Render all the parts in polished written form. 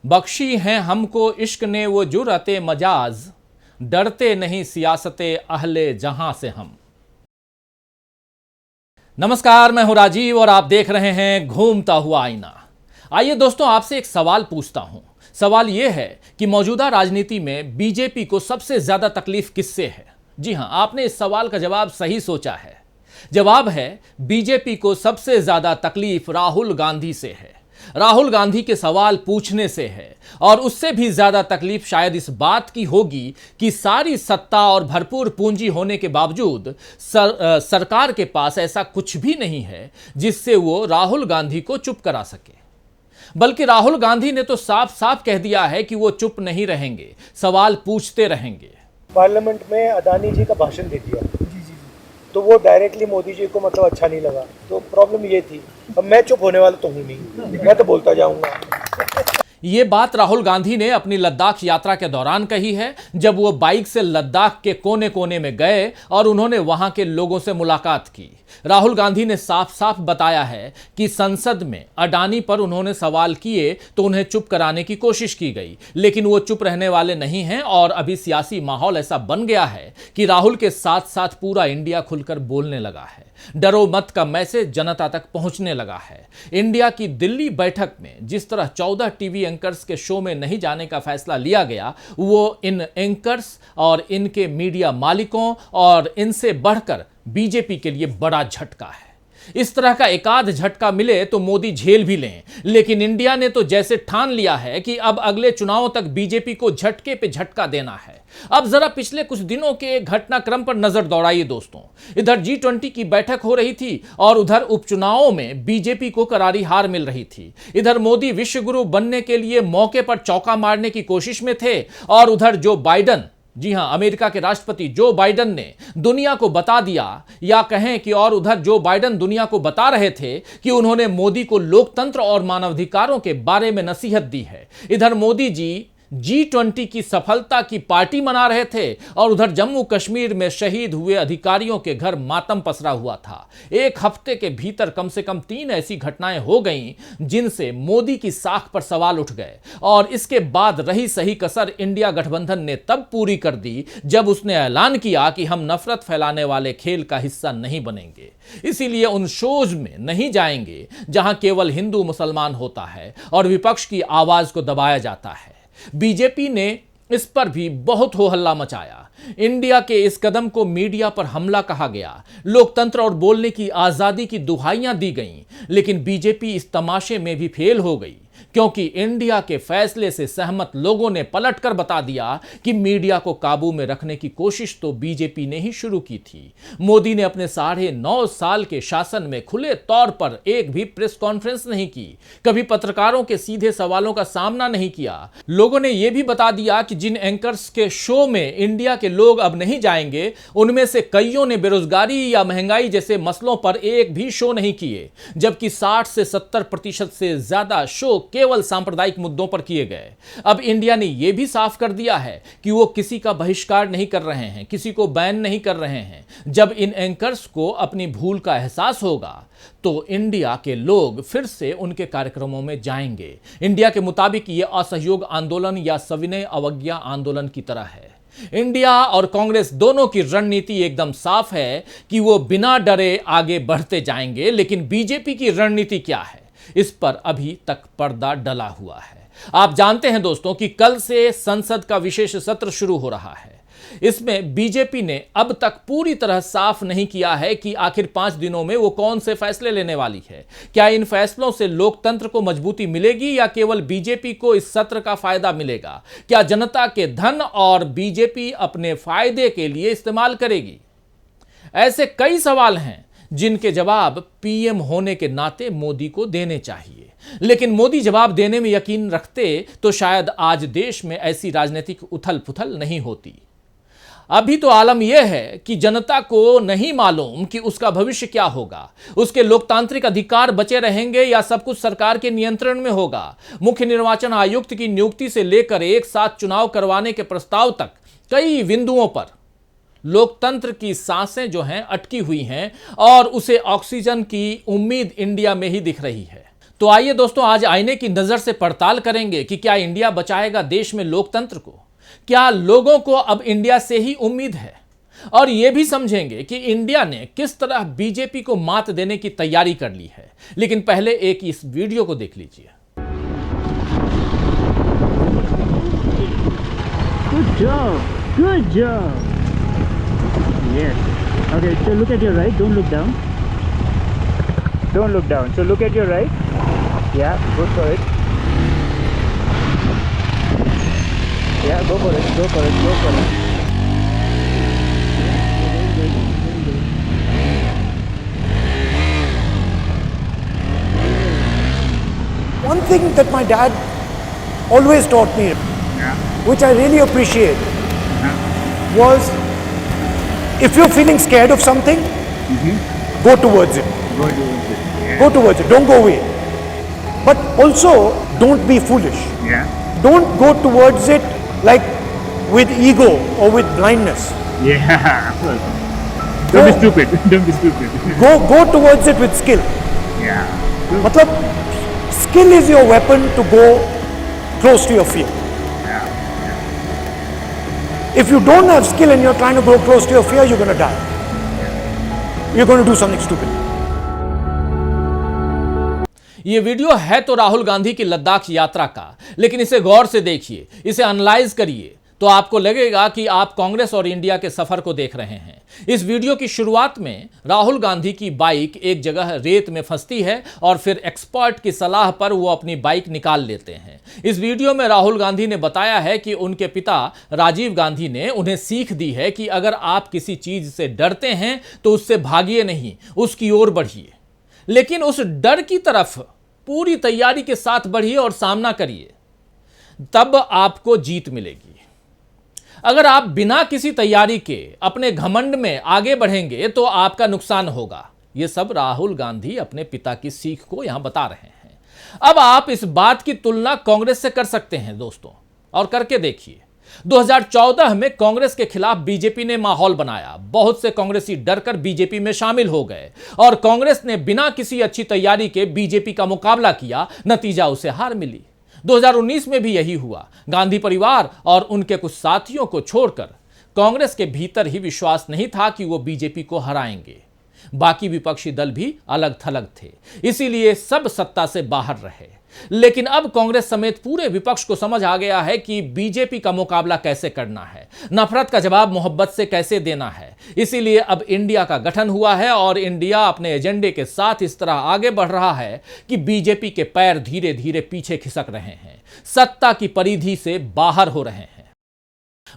बख्शी हैं हमको इश्क ने वो जुर्रते मजाज, डरते नहीं सियासते अहले जहां से हम। नमस्कार, मैं हूं राजीव और आप देख रहे हैं घूमता हुआ आईना। आइए दोस्तों, आपसे एक सवाल पूछता हूं। सवाल यह है कि मौजूदा राजनीति में बीजेपी को सबसे ज्यादा तकलीफ किससे है? जी हां, आपने इस सवाल का जवाब सही सोचा है। जवाब है, बीजेपी को सबसे ज्यादा तकलीफ राहुल गांधी से है। राहुल गांधी के सवाल पूछने से है। और उससे भी ज्यादा तकलीफ शायद इस बात की होगी कि सारी सत्ता और भरपूर पूंजी होने के बावजूद सरकार के पास ऐसा कुछ भी नहीं है जिससे वो राहुल गांधी को चुप करा सके। बल्कि राहुल गांधी ने तो साफ साफ कह दिया है कि वो चुप नहीं रहेंगे, सवाल पूछते रहेंगे। पार्लियामेंट में अदानी जी का भाषण दे दिया तो वो डायरेक्टली मोदी जी को मतलब अच्छा नहीं लगा, तो प्रॉब्लम ये थी। अब मैं चुप होने वाला तो हूं नहीं, मैं तो बोलता जाऊंगा। ये बात राहुल गांधी ने अपनी लद्दाख यात्रा के दौरान कही है, जब वो बाइक से लद्दाख के कोने कोने में गए और उन्होंने वहां के लोगों से मुलाकात की। राहुल गांधी ने साफ साफ बताया है कि संसद में अडानी पर उन्होंने सवाल किए तो उन्हें चुप कराने की कोशिश की गई, लेकिन वो चुप रहने वाले नहीं हैं। और अभी सियासी माहौल ऐसा बन गया है कि राहुल के साथ साथ पूरा इंडिया खुलकर बोलने लगा है। डरो मत का मैसेज जनता तक पहुंचने लगा है। इंडिया की दिल्ली बैठक में जिस तरह 14 टीवी एंकर्स के शो में नहीं जाने का फैसला लिया गया, वो इन एंकर्स और इनके मीडिया मालिकों और इनसे बढ़कर बीजेपी के लिए बड़ा झटका है। इस तरह का एकाध झटका मिले तो मोदी झेल भी लें, लेकिन इंडिया ने तो जैसे ठान लिया है कि अब अगले चुनावों तक बीजेपी को झटके पे झटका देना है। अब जरा पिछले कुछ दिनों के घटनाक्रम पर नजर दौड़ाइए दोस्तों। इधर G20 की बैठक हो रही थी और उधर उपचुनावों में बीजेपी को करारी हार मिल रही थी। इधर मोदी विश्व गुरु बनने के लिए मौके पर चौका मारने की कोशिश में थे और उधर जो बाइडन, जी हां, अमेरिका के राष्ट्रपति जो बाइडन ने दुनिया को बता दिया, या कहें कि और उधर जो बाइडन दुनिया को बता रहे थे कि उन्होंने मोदी को लोकतंत्र और मानवाधिकारों के बारे में नसीहत दी है। इधर मोदी जी G20 की सफलता की पार्टी मना रहे थे और उधर जम्मू कश्मीर में शहीद हुए अधिकारियों के घर मातम पसरा हुआ था। एक हफ्ते के भीतर कम से कम 3 ऐसी घटनाएं हो गईं जिनसे मोदी की साख पर सवाल उठ गए। और इसके बाद रही सही कसर इंडिया गठबंधन ने तब पूरी कर दी जब उसने ऐलान किया कि हम नफरत फैलाने वाले खेल का हिस्सा नहीं बनेंगे। इसीलिए उन शोज में नहीं जाएंगे जहां केवल हिंदू मुसलमान होता है और विपक्ष की आवाज को दबाया जाता है। बीजेपी ने इस पर भी बहुत हो हल्ला मचाया। इंडिया के इस कदम को मीडिया पर हमला कहा गया, लोकतंत्र और बोलने की आजादी की दुहाइयां दी गईं, लेकिन बीजेपी इस तमाशे में भी फेल हो गई, क्योंकि इंडिया के फैसले से सहमत लोगों ने पलटकर बता दिया कि मीडिया को काबू में रखने की कोशिश तो बीजेपी ने ही शुरू की थी। मोदी ने अपने 9.5 साल के शासन में खुले तौर पर एक भी प्रेस कॉन्फ्रेंस नहीं की, कभी पत्रकारों के सीधे सवालों का सामना नहीं किया। लोगों ने यह भी बता दिया कि जिन एंकर्स के शो में इंडिया के लोग अब नहीं जाएंगे, उनमें से कईयों ने बेरोजगारी या महंगाई जैसे मसलों पर एक भी शो नहीं किए, जबकि 60 से 70% से ज्यादा शो केवल सांप्रदायिक मुद्दों पर किए गए। अब इंडिया ने यह भी साफ कर दिया है कि वो किसी का बहिष्कार नहीं कर रहे हैं, किसी को बैन नहीं कर रहे हैं। जब इन एंकर्स को अपनी भूल का एहसास होगा तो इंडिया के लोग फिर से उनके कार्यक्रमों में जाएंगे। इंडिया के मुताबिक यह असहयोग आंदोलन या सविनय अवज्ञा आंदोलन की तरह है। इंडिया और कांग्रेस दोनों की रणनीति एकदम साफ है कि वो बिना डरे आगे बढ़ते जाएंगे, लेकिन बीजेपी की रणनीति क्या है, इस पर अभी तक पर्दा डला हुआ है। आप जानते हैं दोस्तों कि कल से संसद का विशेष सत्र शुरू हो रहा है। इसमें बीजेपी ने अब तक पूरी तरह साफ नहीं किया है कि आखिर 5 दिनों में वो कौन से फैसले लेने वाली है। क्या इन फैसलों से लोकतंत्र को मजबूती मिलेगी या केवल बीजेपी को इस सत्र का फायदा मिलेगा? क्या जनता के धन और बीजेपी अपने फायदे के लिए इस्तेमाल करेगी? ऐसे कई सवाल हैं जिनके जवाब पीएम होने के नाते मोदी को देने चाहिए, लेकिन मोदी जवाब देने में यकीन रखते तो शायद आज देश में ऐसी राजनीतिक उथल पुथल नहीं होती। अभी तो आलम यह है कि जनता को नहीं मालूम कि उसका भविष्य क्या होगा, उसके लोकतांत्रिक अधिकार बचे रहेंगे या सब कुछ सरकार के नियंत्रण में होगा। मुख्य निर्वाचन आयुक्त की नियुक्ति से लेकर एक साथ चुनाव करवाने के प्रस्ताव तक कई बिंदुओं पर लोकतंत्र की सांसें जो हैं अटकी हुई हैं और उसे ऑक्सीजन की उम्मीद इंडिया में ही दिख रही है। तो आइए दोस्तों, आज आईने की नजर से पड़ताल करेंगे कि क्या इंडिया बचाएगा देश में लोकतंत्र को, क्या लोगों को अब इंडिया से ही उम्मीद है, और यह भी समझेंगे कि इंडिया ने किस तरह बीजेपी को मात देने की तैयारी कर ली है। लेकिन पहले एक इस वीडियो को देख लीजिए। Good job. Good job. Yes. Okay, so look at your right. Don't look down. Don't look down. So look at your right. Yeah, go for it. Yeah, go for it. Go for it. Go for it. One thing that my dad always taught me, which I really appreciate, was if you're feeling scared of something, go towards it. Go towards it. Don't go away. But also, don't be foolish. Yeah. Don't go towards it like with ego or with blindness. Yeah, of course. Don't be stupid. Don't be stupid. Go towards it with skill. Yeah. मतलब skill is your weapon to go close to your fear. If you don't have skill and you're trying to go close to your fear, you're going to die. You're going to do something stupid. ये video है तो राहुल गांधी की लद्दाख यात्रा का, लेकिन इसे गौर से देखिए, इसे एनालाइज करिए, तो आपको लगेगा कि आप कांग्रेस और इंडिया के सफर को देख रहे हैं। इस वीडियो की शुरुआत में राहुल गांधी की बाइक एक जगह रेत में फंसती है और फिर एक्सपर्ट की सलाह पर वो अपनी बाइक निकाल लेते हैं। इस वीडियो में राहुल गांधी ने बताया है कि उनके पिता राजीव गांधी ने उन्हें सीख दी है कि अगर आप किसी चीज से डरते हैं तो उससे भागिए नहीं, उसकी ओर बढ़िए, लेकिन उस डर की तरफ पूरी तैयारी के साथ बढ़िए और सामना करिए, तब आपको जीत मिलेगी। अगर आप बिना किसी तैयारी के अपने घमंड में आगे बढ़ेंगे तो आपका नुकसान होगा। यह सब राहुल गांधी अपने पिता की सीख को यहां बता रहे हैं। अब आप इस बात की तुलना कांग्रेस से कर सकते हैं दोस्तों, और करके देखिए। 2014 में कांग्रेस के खिलाफ बीजेपी ने माहौल बनाया, बहुत से कांग्रेसी डरकर बीजेपी में शामिल हो गए और कांग्रेस ने बिना किसी अच्छी तैयारी के बीजेपी का मुकाबला किया, नतीजा उसे हार मिली। 2019 में भी यही हुआ। गांधी परिवार और उनके कुछ साथियों को छोड़कर कांग्रेस के भीतर ही विश्वास नहीं था कि वो बीजेपी को हराएंगे। बाकी विपक्षी दल भी अलग थलग थे, इसीलिए सब सत्ता से बाहर रहे। लेकिन अब कांग्रेस समेत पूरे विपक्ष को समझ आ गया है कि बीजेपी का मुकाबला कैसे करना है, नफरत का जवाब मोहब्बत से कैसे देना है। इसीलिए अब इंडिया का गठन हुआ है और इंडिया अपने एजेंडे के साथ इस तरह आगे बढ़ रहा है कि बीजेपी के पैर धीरे धीरे पीछे खिसक रहे हैं, सत्ता की परिधि से बाहर हो रहे हैं।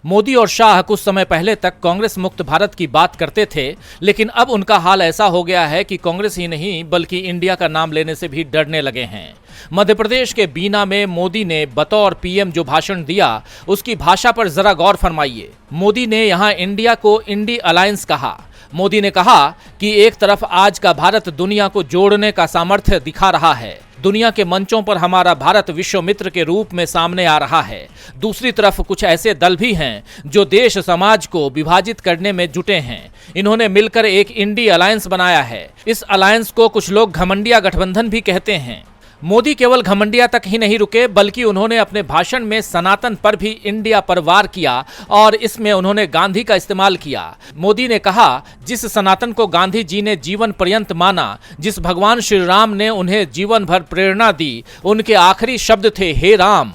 मोदी और शाह कुछ समय पहले तक कांग्रेस मुक्त भारत की बात करते थे, लेकिन अब उनका हाल ऐसा हो गया है कि कांग्रेस ही नहीं बल्कि इंडिया का नाम लेने से भी डरने लगे हैं। मध्य प्रदेश के बीना में मोदी ने बतौर पीएम जो भाषण दिया, उसकी भाषा पर जरा गौर फरमाइए। मोदी ने यहां इंडिया को इंडी अलायंस कहा। मोदी ने कहा कि एक तरफ आज का भारत दुनिया को जोड़ने का सामर्थ्य दिखा रहा है, दुनिया के मंचों पर हमारा भारत विश्व मित्र के रूप में सामने आ रहा है। दूसरी तरफ कुछ ऐसे दल भी हैं जो देश समाज को विभाजित करने में जुटे हैं। इन्होंने मिलकर एक इंडी अलायंस बनाया है। इस अलायंस को कुछ लोग घमंडिया गठबंधन भी कहते हैं। मोदी केवल घमंडिया तक ही नहीं रुके, बल्कि उन्होंने अपने भाषण में सनातन पर भी इंडिया पर वार किया और इसमें उन्होंने गांधी का इस्तेमाल किया। मोदी ने कहा, जिस सनातन को गांधी जी ने जीवन पर्यंत माना, जिस भगवान श्री राम ने उन्हें जीवन भर प्रेरणा दी, उनके आखिरी शब्द थे हे राम।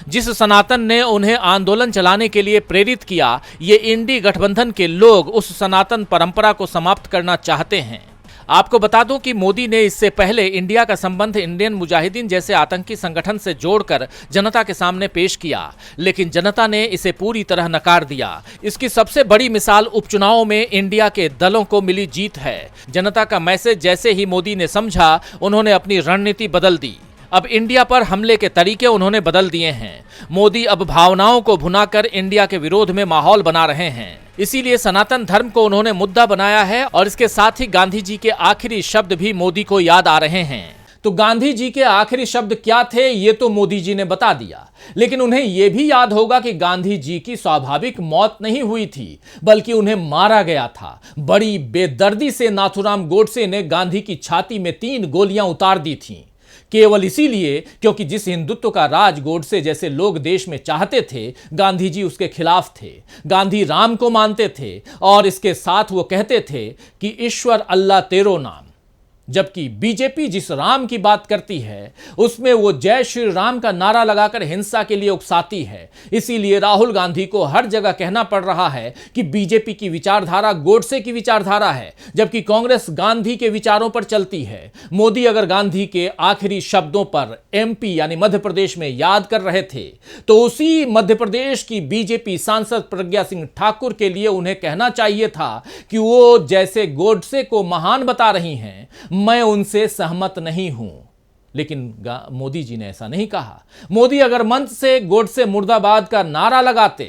जिस सनातन ने उन्हें आंदोलन चलाने के लिए प्रेरित किया, ये इंडी गठबंधन के लोग उस सनातन परंपरा को समाप्त करना चाहते हैं। आपको बता दूं कि मोदी ने इससे पहले इंडिया का संबंध इंडियन मुजाहिदीन जैसे आतंकी संगठन से जोड़कर जनता के सामने पेश किया, लेकिन जनता ने इसे पूरी तरह नकार दिया। इसकी सबसे बड़ी मिसाल उपचुनावों में इंडिया के दलों को मिली जीत है। जनता का मैसेज जैसे ही मोदी ने समझा, उन्होंने अपनी रणनीति बदल दी। अब इंडिया पर हमले के तरीके उन्होंने बदल दिए हैं। मोदी अब भावनाओं को भुनाकर इंडिया के विरोध में माहौल बना रहे हैं। इसीलिए सनातन धर्म को उन्होंने मुद्दा बनाया है और इसके साथ ही गांधी जी के आखिरी शब्द भी मोदी को याद आ रहे हैं। तो गांधी जी के आखिरी शब्द क्या थे, ये तो मोदी जी ने बता दिया, लेकिन उन्हें यह भी याद होगा कि गांधी जी की स्वाभाविक मौत नहीं हुई थी, बल्कि उन्हें मारा गया था। बड़ी बेदर्दी से नाथूराम गोडसे ने गांधी की छाती में 3 गोलियां उतार दी थीं। केवल इसीलिए क्योंकि जिस हिंदुत्व का राज गोडसे जैसे लोग देश में चाहते थे, गांधी जी उसके खिलाफ थे। गांधी राम को मानते थे और इसके साथ वो कहते थे कि ईश्वर अल्लाह तेरो नाम। जबकि बीजेपी जिस राम की बात करती है उसमें वो जय श्री राम का नारा लगाकर हिंसा के लिए उकसाती है। इसीलिए राहुल गांधी को हर जगह कहना पड़ रहा है कि बीजेपी की विचारधारा गोडसे की विचारधारा है, जबकि कांग्रेस गांधी के विचारों पर चलती है। मोदी अगर गांधी के आखिरी शब्दों पर एमपी यानी मध्य प्रदेश में याद कर रहे थे तो उसी मध्य प्रदेश की बीजेपी सांसद प्रज्ञा सिंह ठाकुर के लिए उन्हें कहना चाहिए था कि वो जैसे गोडसे को महान बता रही हैं, मैं उनसे सहमत नहीं हूं। लेकिन मोदी जी ने ऐसा नहीं कहा। मोदी अगर मंच से गोडसे मुर्दाबाद का नारा लगाते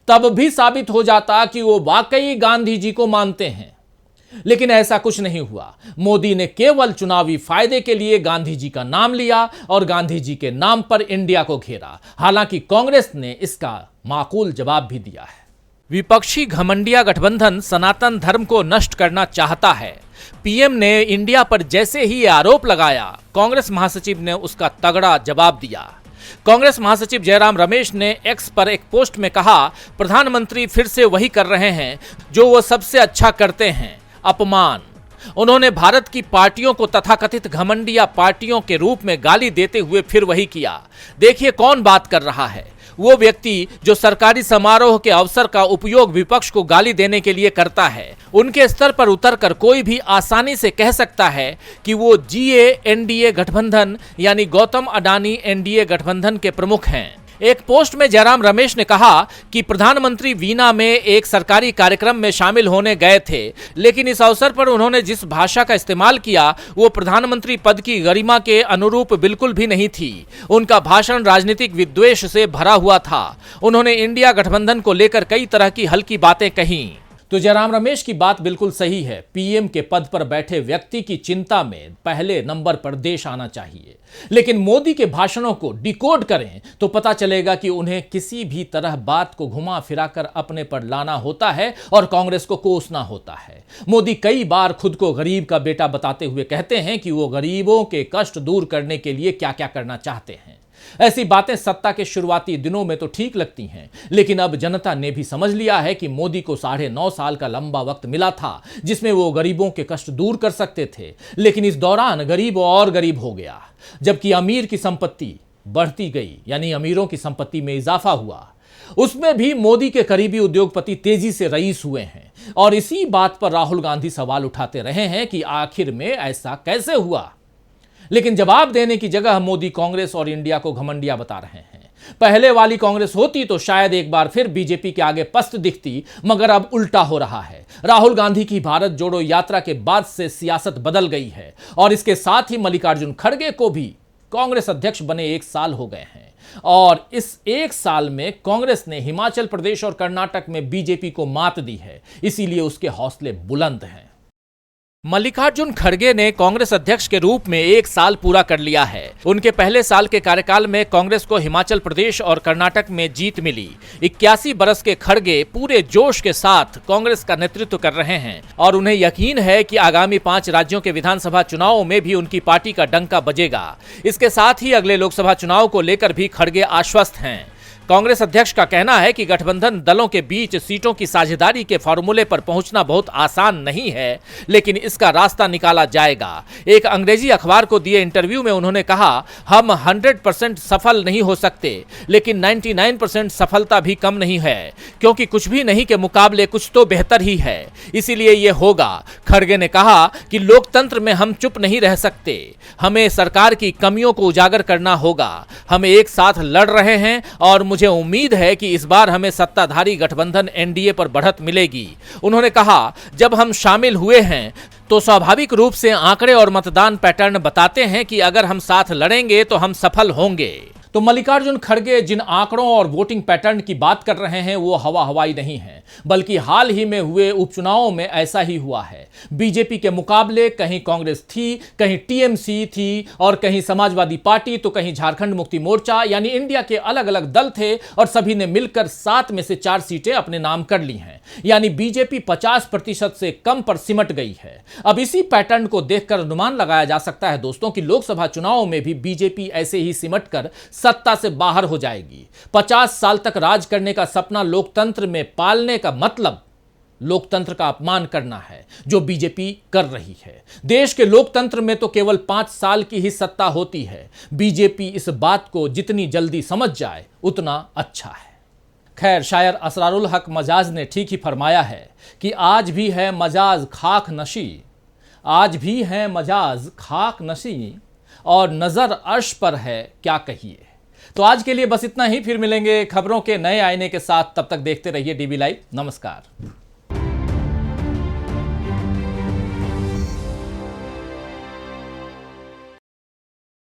तब भी साबित हो जाता कि वो वाकई गांधी जी को मानते हैं, लेकिन ऐसा कुछ नहीं हुआ। मोदी ने केवल चुनावी फायदे के लिए गांधी जी का नाम लिया और गांधी जी के नाम पर इंडिया को घेरा। हालांकि कांग्रेस ने इसका माकूल जवाब भी दिया है। विपक्षी घमंडिया गठबंधन सनातन धर्म को नष्ट करना चाहता है। पीएम ने इंडिया पर जैसे ही आरोप लगाया, कांग्रेस महासचिव ने उसका तगड़ा जवाब दिया। कांग्रेस महासचिव जयराम रमेश ने एक्स पर एक पोस्ट में कहा, प्रधानमंत्री फिर से वही कर रहे हैं जो वो सबसे अच्छा करते हैं, अपमान। उन्होंने भारत की पार्टियों को तथाकथित घमंडिया पार्टियों के रूप में गाली देते हुए फिर वही किया। देखिए कौन बात कर रहा है, वो व्यक्ति जो सरकारी समारोह के अवसर का उपयोग विपक्ष को गाली देने के लिए करता है। उनके स्तर पर उतरकर कोई भी आसानी से कह सकता है कि वो जीए एनडीए गठबंधन यानी गौतम अडानी एनडीए गठबंधन के प्रमुख हैं। एक पोस्ट में जयराम रमेश ने कहा कि प्रधानमंत्री वीना में एक सरकारी कार्यक्रम में शामिल होने गए थे, लेकिन इस अवसर पर उन्होंने जिस भाषा का इस्तेमाल किया वो प्रधानमंत्री पद की गरिमा के अनुरूप बिल्कुल भी नहीं थी। उनका भाषण राजनीतिक विद्वेष से भरा हुआ था। उन्होंने इंडिया गठबंधन को लेकर कई तरह की हल्की बातें कहीं। तो जयराम रमेश की बात बिल्कुल सही है। पीएम के पद पर बैठे व्यक्ति की चिंता में पहले नंबर पर देश आना चाहिए, लेकिन मोदी के भाषणों को डिकोड करें तो पता चलेगा कि उन्हें किसी भी तरह बात को घुमा फिराकर अपने पर लाना होता है और कांग्रेस को कोसना होता है। मोदी कई बार खुद को गरीब का बेटा बताते हुए कहते हैं कि वो गरीबों के कष्ट दूर करने के लिए क्या क्या करना चाहते हैं। ऐसी बातें सत्ता के शुरुआती दिनों में तो ठीक लगती हैं, लेकिन अब जनता ने भी समझ लिया है कि मोदी को 9.5 साल का लंबा वक्त मिला था जिसमें वो गरीबों के कष्ट दूर कर सकते थे, लेकिन इस दौरान गरीब और गरीब हो गया, जबकि अमीर की संपत्ति बढ़ती गई, यानी अमीरों की संपत्ति में इजाफा हुआ। उसमें भी मोदी के करीबी उद्योगपति तेजी से रईस हुए हैं और इसी बात पर राहुल गांधी सवाल उठाते रहे हैं कि आखिर में ऐसा कैसे हुआ। लेकिन जवाब देने की जगह मोदी कांग्रेस और इंडिया को घमंडिया बता रहे हैं। पहले वाली कांग्रेस होती तो शायद एक बार फिर बीजेपी के आगे पस्त दिखती, मगर अब उल्टा हो रहा है। राहुल गांधी की भारत जोड़ो यात्रा के बाद से सियासत बदल गई है और इसके साथ ही मल्लिकार्जुन खड़गे को भी कांग्रेस अध्यक्ष बने 1 साल हो गए हैं और इस 1 साल में कांग्रेस ने हिमाचल प्रदेश और कर्नाटक में बीजेपी को मात दी है, इसीलिए उसके हौसले बुलंद हैं। मल्लिकार्जुन खड़गे ने कांग्रेस अध्यक्ष के रूप में 1 साल पूरा कर लिया है। उनके पहले साल के कार्यकाल में कांग्रेस को हिमाचल प्रदेश और कर्नाटक में जीत मिली। 81 बरस के खड़गे पूरे जोश के साथ कांग्रेस का नेतृत्व कर रहे हैं और उन्हें यकीन है कि आगामी 5 राज्यों के विधानसभा चुनावों में भी उनकी पार्टी का डंका बजेगा। इसके साथ ही अगले लोकसभा चुनाव को लेकर भी खड़गे आश्वस्त हैं। कांग्रेस अध्यक्ष का कहना है कि गठबंधन दलों के बीच सीटों की साझेदारी के फॉर्मूले पर पहुंचना बहुत आसान नहीं है, लेकिन इसका रास्ता निकाला जाएगा। एक अंग्रेजी अखबार को दिए इंटरव्यू में उन्होंने कहा, हम 100% सफल नहीं हो सकते, लेकिन 99% सफलता भी कम नहीं है, क्योंकि कुछ भी नहीं के मुकाबले कुछ तो बेहतर ही है, इसीलिए ये होगा। खड़गे ने कहा कि लोकतंत्र में हम चुप नहीं रह सकते, हमें सरकार की कमियों को उजागर करना होगा। हम एक साथ लड़ रहे हैं और मुझे उम्मीद है कि इस बार हमें सत्ताधारी गठबंधन एनडीए पर बढ़त मिलेगी। उन्होंने कहा, जब हम शामिल हुए हैं तो स्वाभाविक रूप से आंकड़े और मतदान पैटर्न बताते हैं कि अगर हम साथ लड़ेंगे तो हम सफल होंगे। तो मल्लिकार्जुन खड़गे जिन आंकड़ों और वोटिंग पैटर्न की बात कर रहे हैं वो हवा हवाई नहीं है, बल्कि हाल ही में हुए उपचुनावों में ऐसा ही हुआ है। बीजेपी के मुकाबले कहीं कांग्रेस थी, कहीं टीएमसी थी और कहीं समाजवादी पार्टी, तो कहीं झारखंड मुक्ति मोर्चा, यानी इंडिया के अलग अलग दल थे और सभी ने मिलकर 7 में से 4 सीटें अपने नाम कर ली हैं। यानी बीजेपी 50% से कम पर सिमट गई है। अब इसी पैटर्न को देखकर अनुमान लगाया जा सकता है दोस्तों कि लोकसभा चुनावों में भी बीजेपी ऐसे ही सिमटकर सत्ता से बाहर हो जाएगी। 50 साल तक राज करने का सपना लोकतंत्र में पालने का मतलब लोकतंत्र का अपमान करना है, जो बीजेपी कर रही है। देश के लोकतंत्र में तो केवल 5 साल की ही सत्ता होती है। बीजेपी इस बात को जितनी जल्दी समझ जाए उतना अच्छा है। खैर, शायर असरारुल हक मजाज ने ठीक ही फरमाया है कि आज भी है मजाज खाक नशी, आज भी है मजाज खाक नशी और नजर अर्श पर है क्या कहिए। तो आज के लिए बस इतना ही, फिर मिलेंगे खबरों के नए आईने के साथ। तब तक देखते रहिए डीवी लाइव। नमस्कार।